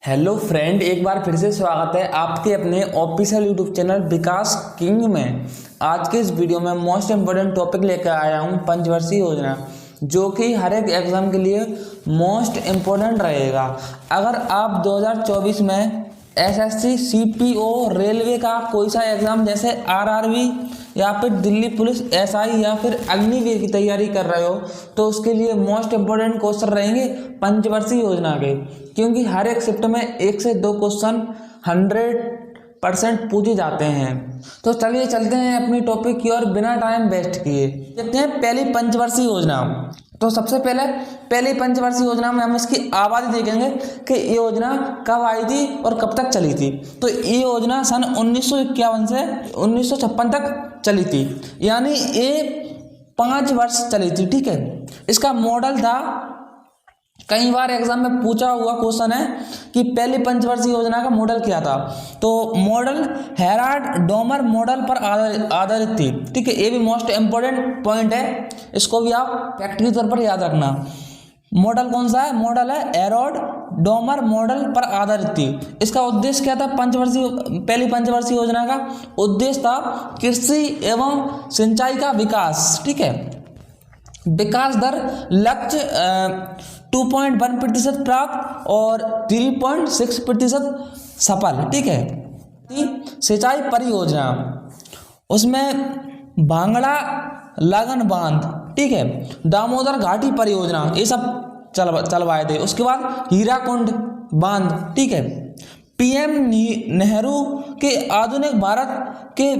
Hello friend, एक बार फिर से स्वागत है आपके अपने ऑफिशियल यूट्यूब चैनल विकास किंग में। आज के इस वीडियो में मोस्ट इम्पोर्टेंट टॉपिक लेकर आया हूं पंचवर्षीय योजना, जो कि हर एक एग्जाम के लिए मोस्ट इम्पोर्टेंट रहेगा। अगर आप 2024 में एसएससी, सीपीओ, रेलवे का कोई सा एग्जाम जैसे आरआरबी या फिर दिल्ली पुलिस एसआई या फिर अग्निवीर की तैयारी कर रहे हो तो उसके लिए मोस्ट इम्पोर्टेंट क्वेश्चन रहेंगे पंचवर्षीय योजना के, क्योंकि हर एक शिफ्ट में 1 से 2 क्वेश्चन 100% पूछे जाते हैं। तो चलिए चलते हैं अपनी टॉपिक की और बिना टाइम वेस्ट किए देखते हैं पहली पंचवर्षीय योजना। तो सबसे पहले पंचवर्षीय योजना में हम इसकी आबादी देखेंगे कि ये योजना कब आई थी और कब तक चली थी। तो ये योजना सन 1951 से 1956 तक चली थी, यानी ये 5 वर्ष चली थी। ठीक है, इसका मॉडल था, कई बार एग्जाम में पूछा हुआ क्वेश्चन है कि पहली पंचवर्षीय योजना का मॉडल क्या था। तो मॉडल हेराल्ड डोमर मॉडल पर आधारित थी। ठीक है, ये भी मोस्ट इम्पोर्टेंट पॉइंट है, इसको भी आप फैक्ट के तौर पर याद रखना। मॉडल कौन सा है? मॉडल है हेराल्ड डोमर मॉडल पर आधारित थी। इसका उद्देश्य क्या था? पहली पंचवर्षीय योजना का उद्देश्य था कृषि एवं सिंचाई का विकास। ठीक है, विकास दर लक्ष्य 2.1% प्राप्त और 3.6% सफल। ठीक है, सिंचाई परियोजना, उसमें भांगड़ा लगन बांध, ठीक है, दामोदर घाटी परियोजना, ये सब चलवाए थे। उसके बाद हीराकुंड बांध, ठीक है, पीएम नेहरू के आधुनिक भारत के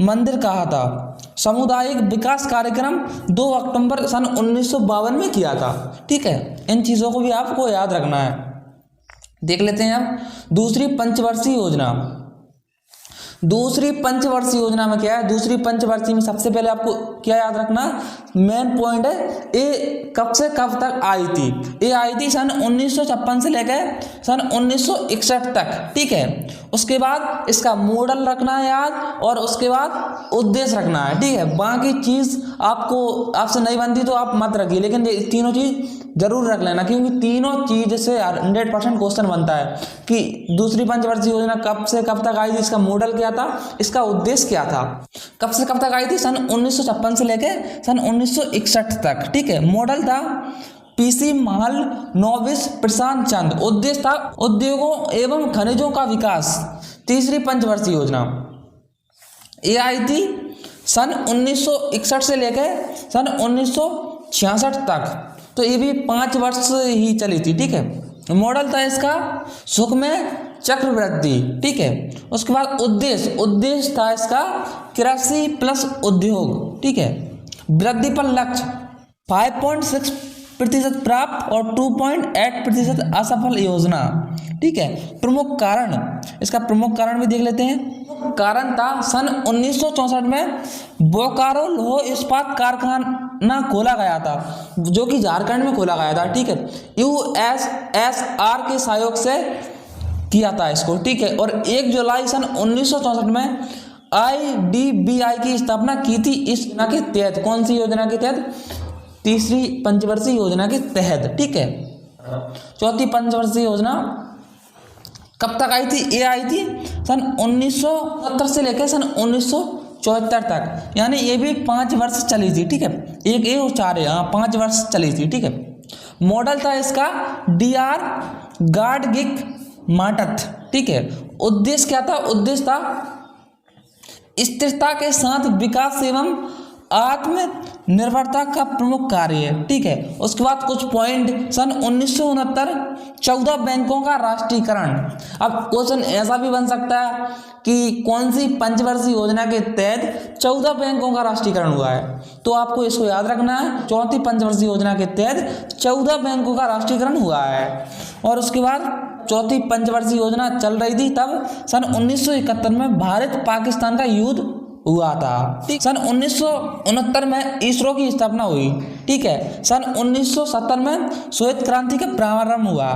मंदिर कहा था। सामुदायिक विकास कार्यक्रम 2 अक्टूबर सन 1952 में किया था। ठीक है, इन चीज़ों को भी आपको याद रखना है। देख लेते हैं अब दूसरी पंचवर्षीय योजना। दूसरी पंचवर्षीय योजना में क्या है? दूसरी पंचवर्षीय में सबसे पहले आपको क्या याद रखना, मेन पॉइंट है, ये कब से कब तक आई थी? ये आई थी सन 1956 से लेकर सन 1961 तक। ठीक है, उसके बाद इसका मॉडल रखना है याद, और उसके बाद उद्देश्य रखना है। ठीक है, बाकी चीज़ आपसे नहीं बनती तो आप मत रखिए, लेकिन ये तीनों चीज़ जरूर रख लेना, क्योंकि तीनों चीज से 100% क्वेश्चन बनता है कि दूसरी पंचवर्षीय योजना कब से कब तक आई थी, इसका मॉडल क्या था, इसका उद्देश्य क्या था। कब से कब तक आई थी? सन 1956 से लेकर सन 1961 तक। ठीक है, मॉडल था पीसी महल नोबिस प्रशांत चंद, उद्देश्य था उद्योगों एवं खनिजों का विकास। तीसरी पंचवर्षीय योजना ये आई थी सन 1961 से लेकर सन 1966 तक, तो ये भी 5 वर्ष ही चली थी। ठीक है, मॉडल था इसका सुखमय चक्रवृद्धि। ठीक है, उसके बाद उद्देश्य था इसका कृषि प्लस उद्योग। ठीक है, वृद्धि पर लक्ष्य 5.6% प्राप्त और 2.8% असफल योजना। ठीक है, प्रमुख कारण, इसका प्रमुख कारण भी देख लेते हैं। कारण था सन 1964 में बोकारो लौह इस्पात कारखाना खोला गया था, जो कि झारखंड में खोला गया था। ठीक है, यूएसएसआर के सहयोग से किया था इसको। ठीक है, और 1 जुलाई सन 1964 में आईडीबीआई की स्थापना की थी इस योजना के तहत। कौन सी योजना के तहत? तीसरी पंचवर्षीय योजना के तहत। ठीक है, चौथी पंचवर्षीय योजना कब तक आई थी? ये आई थी सन 1970 से लेकर सन 1974 तक, यानी ये भी 5 वर्ष चली थी। ठीक है, एक ए और 4 है, 5 वर्ष चली थी। ठीक है, मॉडल था इसका डीआर गाडगिक माटथ। ठीक है, उद्देश्य क्या था? उद्देश्य था स्थिरता के साथ विकास एवं आत्मनिर्भरता का प्रमुख कार्य है। ठीक है, उसके बाद कुछ पॉइंट, सन 1969 14 बैंकों का राष्ट्रीयकरण। अब क्वेश्चन ऐसा भी बन सकता है कि कौन सी पंचवर्षीय योजना के तहत 14 बैंकों का राष्ट्रीयकरण हुआ है, तो आपको इसको याद रखना है। चौथी पंचवर्षीय योजना के तहत 14 बैंकों का राष्ट्रीयकरण हुआ है। और उसके बाद चौथी पंचवर्षीय योजना चल रही थी तब सन 1971 में भारत पाकिस्तान का युद्ध हुआ था। ठीक, सन 1969 में इसरो की स्थापना हुई। ठीक है, सन 1970 में श्वेत क्रांति का प्रारंभ हुआ।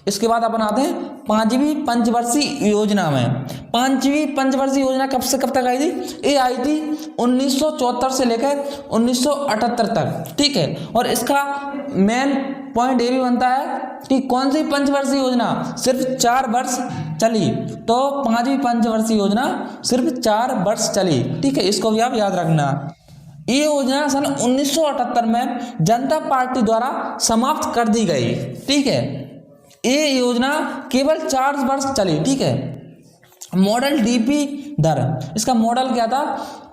इसके बाद अपन आते हैं 5वीं पंचवर्षीय योजना में। 5वीं पंचवर्षीय योजना कब से कब तक आई थी? ये आई थी 1974 से लेकर 1978 तक। ठीक है, और इसका मेन पॉइंट ए भी बनता है कि कौन सी पंचवर्षीय योजना सिर्फ 4 वर्ष चली, तो 5वीं पंचवर्षीय योजना सिर्फ 4 वर्ष चली। ठीक है, इसको भी आप याद रखना। ये योजना सन 1978 में जनता पार्टी द्वारा समाप्त कर दी गई। ठीक है, ये योजना केवल 4 वर्ष चली। ठीक है, मॉडल डीपी दर, इसका मॉडल क्या था?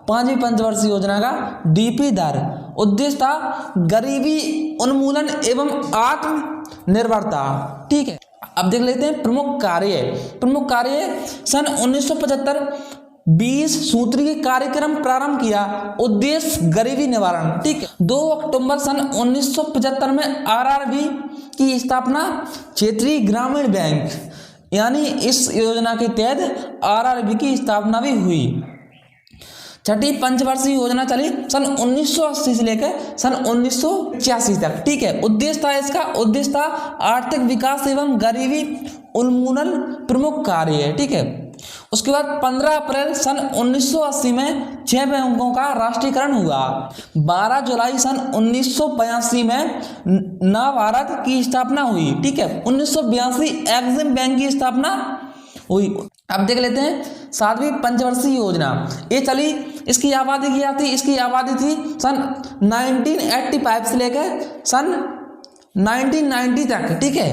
5वीं पंचवर्षीय योजना का डीपी दर। उद्देश्य था गरीबी उन्मूलन एवं आत्मनिर्भरता। ठीक है, अब देख लेते हैं प्रमुख कार्य। प्रमुख कार्य सन 1975 20 सूत्रीय कार्यक्रम प्रारंभ किया, उद्देश्य गरीबी निवारण। ठीक है, 2 अक्टूबर सन 1975 में आरआरबी की स्थापना, क्षेत्रीय ग्रामीण बैंक, यानी इस योजना के तहत आरआरबी की स्थापना भी हुई। छठी पंचवर्षीय योजना चली सन 1980 से लेकर सन 1986 तक। ठीक है, उद्देश्य था इसका, उद्देश्य था आर्थिक विकास एवं गरीबी उन्मूलन प्रमुख कार्य है। ठीक है, उसके बाद 15 अप्रैल सन 1980 में 6 बैंकों का राष्ट्रीयकरण हुआ। 12 जुलाई सन 1982 में नवभारत की स्थापना हुई। ठीक है, 1982 एक्सिम बैंक की स्थापना हुई। अब देख लेते हैं 7वीं पंचवर्षीय योजना। ये चली, इसकी आबादी क्या थी? इसकी आबादी थी सन 1985 से लेकर सन 1990 तक। ठीक है,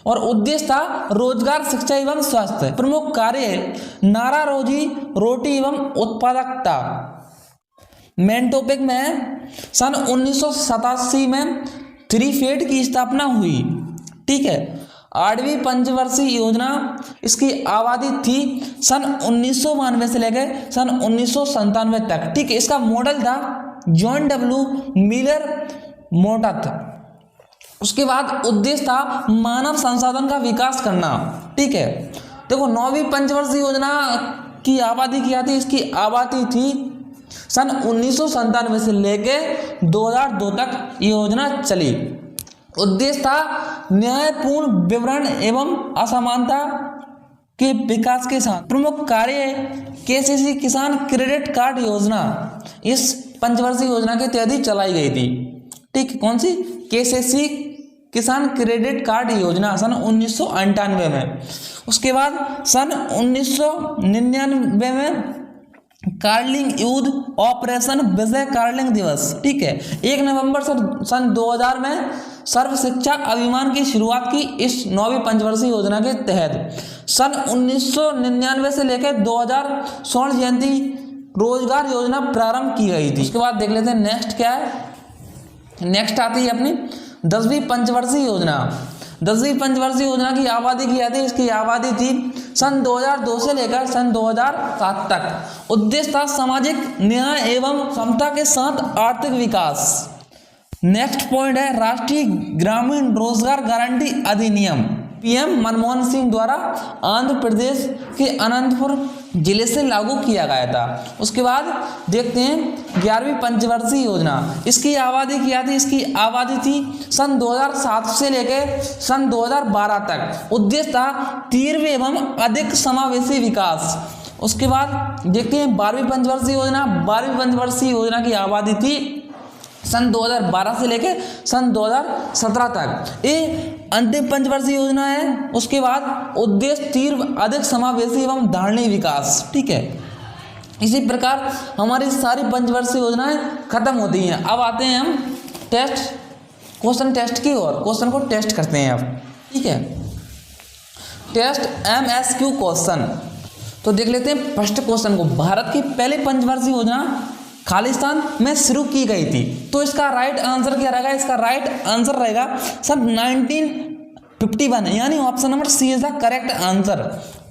और उद्देश्य था रोजगार, शिक्षा एवं स्वास्थ्य। प्रमुख कार्य नारा रोजी रोटी एवं उत्पादकता। मेन टॉपिक में सन 1987 में 3 फेड की स्थापना हुई। ठीक है, 8वीं पंचवर्षीय योजना, इसकी आबादी थी सन 1992 से लेकर सन 1997 तक। ठीक है, इसका मॉडल था जॉन डब्ल्यू मिलर मोटत। उसके बाद उद्देश्य था मानव संसाधन का विकास करना। ठीक है, देखो 9वीं पंचवर्षीय योजना की आबादी क्या थी? इसकी आबादी थी सन 1997 से लेकर 2002 तक योजना चली। उद्देश्य था न्यायपूर्ण विवरण एवं असमानता के विकास के साथ। प्रमुख कार्य केसीसी किसान क्रेडिट कार्ड योजना, इस पंचवर्षीय योजना के तहत ही चलाई गई थी। ठीक, कौन सी? केसीसी किसान क्रेडिट कार्ड योजना सन 1998 में। उसके बाद सन 1999 में कार्लिंग युद्ध ऑपरेशन विजय कार्लिंग दिवस। ठीक है, 1 नवंबर सन 2000 में सर्व शिक्षा अभियान की शुरुआत की इस 9वीं पंचवर्षीय योजना के तहत। सन 1999 से लेकर 2000 स्वर्ण जयंती रोजगार योजना प्रारंभ की गई थी। उसके बाद देख लेते हैं नेक्स्ट क्या है। नेक्स्ट आती है अपनी 10वीं पंचवर्षीय योजना। 10वीं पंचवर्षीय योजना की आबादी क्या थी? इसकी आबादी थी सन 2002 से लेकर सन 2007 तक। उद्देश्य था सामाजिक न्याय एवं समता के साथ आर्थिक विकास। नेक्स्ट पॉइंट है राष्ट्रीय ग्रामीण रोजगार गारंटी अधिनियम। पीएम मनमोहन सिंह द्वारा आंध्र प्रदेश के अनंतपुर जिले से लागू किया गया था। उसके बाद देखते हैं 11वीं पंचवर्षीय योजना। इसकी आबादी क्या थी? इसकी आबादी थी सन 2007 से लेकर सन 2012 तक। उद्देश्य था तीव्र एवं अधिक समावेशी विकास। उसके बाद देखते हैं 12वीं पंचवर्षीय योजना। 12वीं पंचवर्षीय योजना की आबादी थी सन 2012 से लेकर सन 2017 तक। ये अंतिम पंचवर्षीय योजना है। उसके बाद उद्देश्य तीव्र अधिक समावेशी एवं धारणीय विकास। ठीक है, इसी प्रकार हमारी सारी पंचवर्षीय योजनाएं खत्म होती हैं। अब आते हैं हम क्वेश्चन टेस्ट की ओर। क्वेश्चन को टेस्ट करते हैं अब। ठीक है, टेस्ट MSQ क्वेश्चन। तो देख लेते हैं फर्स्ट क्वेश्चन को। भारत की पहली पंचवर्षीय योजना खालिस्तान में शुरू की गई थी, तो इसका राइट आंसर क्या रहेगा? इसका राइट आंसर रहेगा सन 1951, यानी option number C is the correct answer.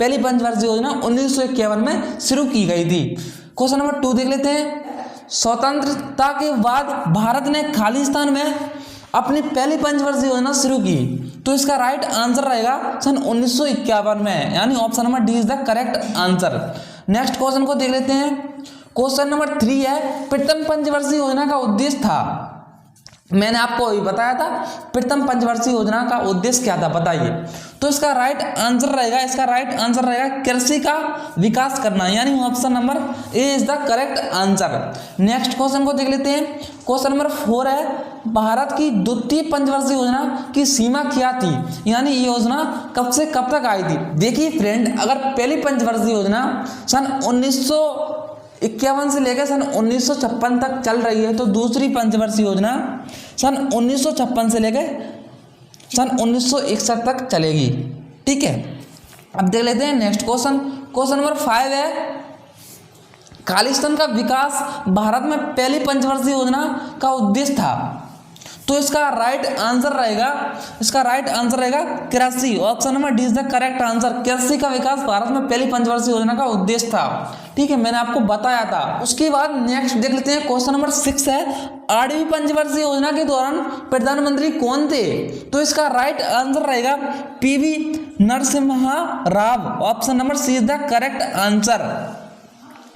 पहली पंचवर्षीय योजना 1951 में शुरू की गई थी। क्वेश्चन नंबर 2 देख लेते हैं। स्वतंत्रता के बाद भारत ने खालिस्तान में अपनी पहली पंचवर्षीय योजना शुरू की, तो इसका राइट आंसर रहेगा सन 1951 में, यानी option number D is the correct answer. Next question को देख लेते हैं। क्वेश्चन नंबर 3 है प्रथम पंचवर्षीय योजना का उद्देश्य था। मैंने आपको अभी बताया था प्रथम पंचवर्षीय योजना का उद्देश्य क्या था, बताइए। तो इसका राइट आंसर रहेगा कृषि का विकास करना, यानी option number A is the correct answer. Next question को देख लेते हैं। क्वेश्चन नंबर 4 है, भारत की द्वितीय पंचवर्षीय योजना की सीमा क्या थी, यानी ये योजना कब से कब तक आई थी। देखिए फ्रेंड, अगर पहली पंचवर्षीय योजना सन 1951 से लेकर सन 1956 तक चल रही है, तो दूसरी पंचवर्षीय योजना सन 1956 से लेकर सन 1961 तक चलेगी, ठीक है। अब देख लेते हैं नेक्स्ट क्वेश्चन। क्वेश्चन नंबर 5 है, खालिस्तान का विकास भारत में पहली पंचवर्षीय योजना का उद्देश्य था। तो इसका राइट आंसर रहेगा कृषि। Option number D is the correct answer. कृषि का विकास भारत में पहली पंचवर्षीय योजना का उद्देश्य था, ठीक है, मैंने आपको बताया था। उसके बाद नेक्स्ट देख लेते हैं। क्वेश्चन नंबर 6 है, 8वीं पंचवर्षीय योजना के दौरान प्रधानमंत्री कौन थे। तो इसका राइट आंसर रहेगा PV Narasimha Rao. Option number C is the correct answer.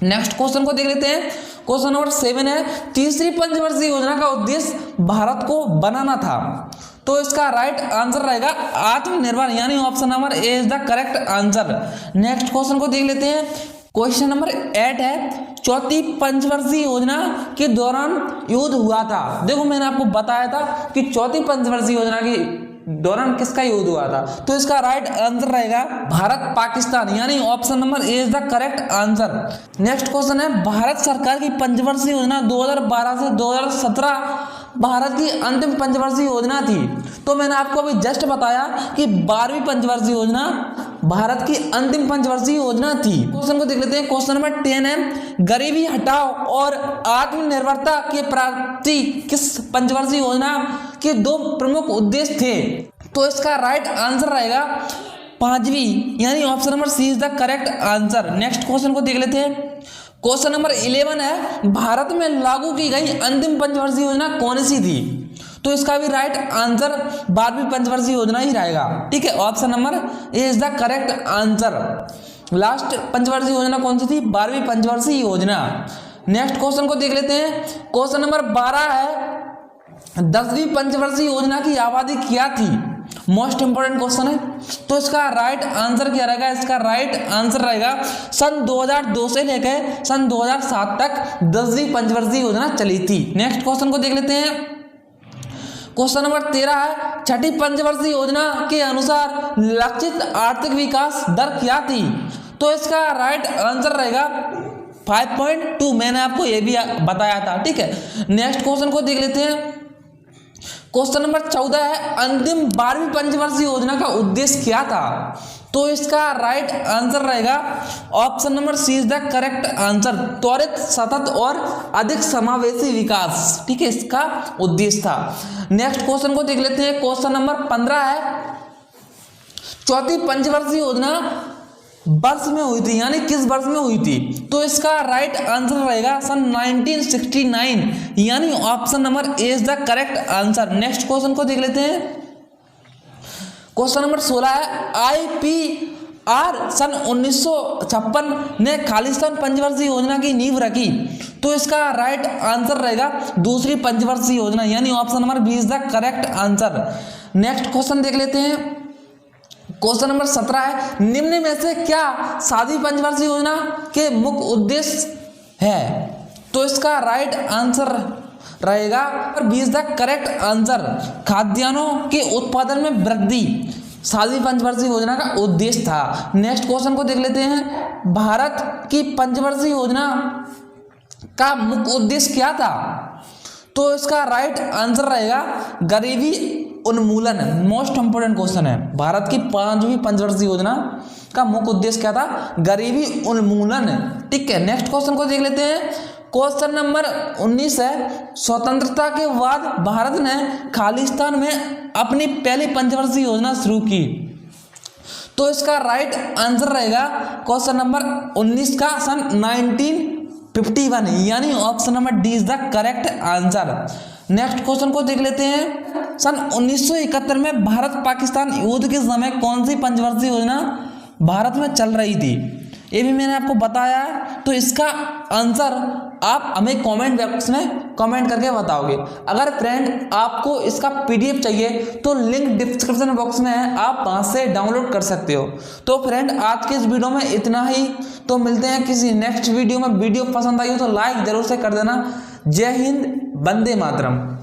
Next question को देख लेते हैं। क्वेश्चन नंबर 7 है, तीसरी पंचवर्षीय योजना का उद्देश्य भारत को बनाना था। तो इसका राइट आंसर रहेगा आत्मनिर्भर, यानी option number A is the correct answer. Next question को देख लेते हैं। क्वेश्चन नंबर 8 है, चौथी पंचवर्षीय योजना के दौरान युद्ध हुआ था। देखो मैंने आपको बताया था कि चौथी पंचवर्षीय योजना की दौरान किसका युद्ध हुआ था। तो इसका राइट आंसर रहेगा भारत पाकिस्तान, यानी option number A is the correct answer. Next question है, भारत सरकार की पंचवर्षीय योजना 2012 से 2017 भारत की अंतिम पंचवर्षीय योजना थी। तो मैंने आपको अभी जस्ट बताया कि 12वीं पंचवर्षीय योजना भारत की अंतिम पंचवर्षीय योजना थी। क्वेश्चन को देख लेते हैं। क्वेश्चन नंबर 10 है, गरीबी हटाओ और आत्मनिर्भरता की प्राप्ति किस पंचवर्षीय योजना के 2 प्रमुख उद्देश्य थे। तो इसका राइट आंसर रहेगा 5वीं, यानी option number C is the correct answer. Next question को देख लेते हैं। क्वेश्चन नंबर 11 है, भारत में लागू की गई अंतिम पंचवर्षीय योजना कौन सी थी। तो इसका भी राइट आंसर 12वीं पंचवर्षीय योजना ही रहेगा, ठीक है, option number A is the correct answer. Last पंचवर्षीय योजना कौन सी थी, 12वीं पंचवर्षीय योजना। नेक्स्ट क्वेश्चन को देख लेते हैं। क्वेश्चन नंबर 12 है, 10वीं पंचवर्षीय योजना की आबादी क्या थी। मोस्ट इंपोर्टेंट क्वेश्चन है। तो इसका राइट आंसर क्या रहेगा, इसका राइट आंसर रहेगा सन 2002 से लेकर सन 2007 तक 10वीं पंचवर्षीय योजना चली थी। नेक्स्ट क्वेश्चन को देख लेते हैं। क्वेश्चन नंबर 13 है, छठी पंचवर्षीय योजना के अनुसार लक्षित आर्थिक विकास दर क्या थी। तो इसका राइट आंसर रहेगा 5.2, मैंने आपको ये भी बताया था, ठीक है। नेक्स्ट क्वेश्चन को देख लेते हैं। क्वेश्चन नंबर 14 है, अंतिम 12वीं पंचवर्षीय योजना का उद्देश्य क्या था। तो इसका राइट आंसर रहेगा option number C is the correct answer, त्वरित, सतत और अधिक समावेशी विकास, ठीक है, इसका उद्देश्य था। नेक्स्ट क्वेश्चन को देख लेते हैं। क्वेश्चन नंबर 15 है, चौथी पंचवर्षीय योजना वर्ष में हुई थी, यानी किस वर्ष में हुई थी। तो इसका राइट आंसर रहेगा सन 1969, यानी option number A is the correct answer. Next question को देख लेते हैं। क्वेश्चन नंबर 16 है, IPR सन 1956 ने खालिस्तान पंचवर्षीय योजना की नींव रखी। तो इसका राइट आंसर रहेगा दूसरी पंचवर्षीय योजना, यानी option number B is the correct answer. Next question देख लेते हैं। क्वेश्चन नंबर 17 है, निम्न में से क्या 7वीं पंचवर्षीय योजना के मुख्य उद्देश्य है। तो इसका राइट आंसर रहेगा B is the correct answer, खाद्यान्नों के उत्पादन में वृद्धि 7वीं पंचवर्षीय योजना का उद्देश्य था। नेक्स्ट क्वेश्चन को देख लेते हैं। भारत की पंचवर्षीय योजना का मुख्य उद्देश्य क्या था। तो इसका राइट आंसर रहेगा गरीबी उन्मूलन। मोस्ट इंपोर्टेंट क्वेश्चन है। भारत की 5वीं पंचवर्षीय योजना का मुख्य उद्देश्य क्या था, गरीबी उन्मूलन, ठीक है। नेक्स्ट क्वेश्चन को देख लेते हैं। क्वेश्चन नंबर 19 है, स्वतंत्रता के बाद भारत ने खालिस्तान में अपनी पहली पंचवर्षीय योजना शुरू की। तो इसका राइट आंसर रहेगा क्वेश्चन नंबर 19 का सन 1951, यानी option number D is the correct answer. Next question को देख लेते हैं। सन 1971 में भारत पाकिस्तान युद्ध के समय कौन सी पंचवर्षीय योजना भारत में चल रही थी, ये भी मैंने आपको बताया है। तो इसका आंसर आप हमें कमेंट बॉक्स में कमेंट करके बताओगे। अगर फ्रेंड आपको इसका PDF चाहिए तो लिंक डिस्क्रिप्शन बॉक्स में है, आप वहां से डाउनलोड कर सकते हो। तो फ्रेंड आज के इस वीडियो में इतना ही, तो मिलते हैं किसी नेक्स्ट वीडियो में। वीडियो पसंद आई हो तो लाइक जरूर से कर देना। जय हिंद, वंदे मातरम।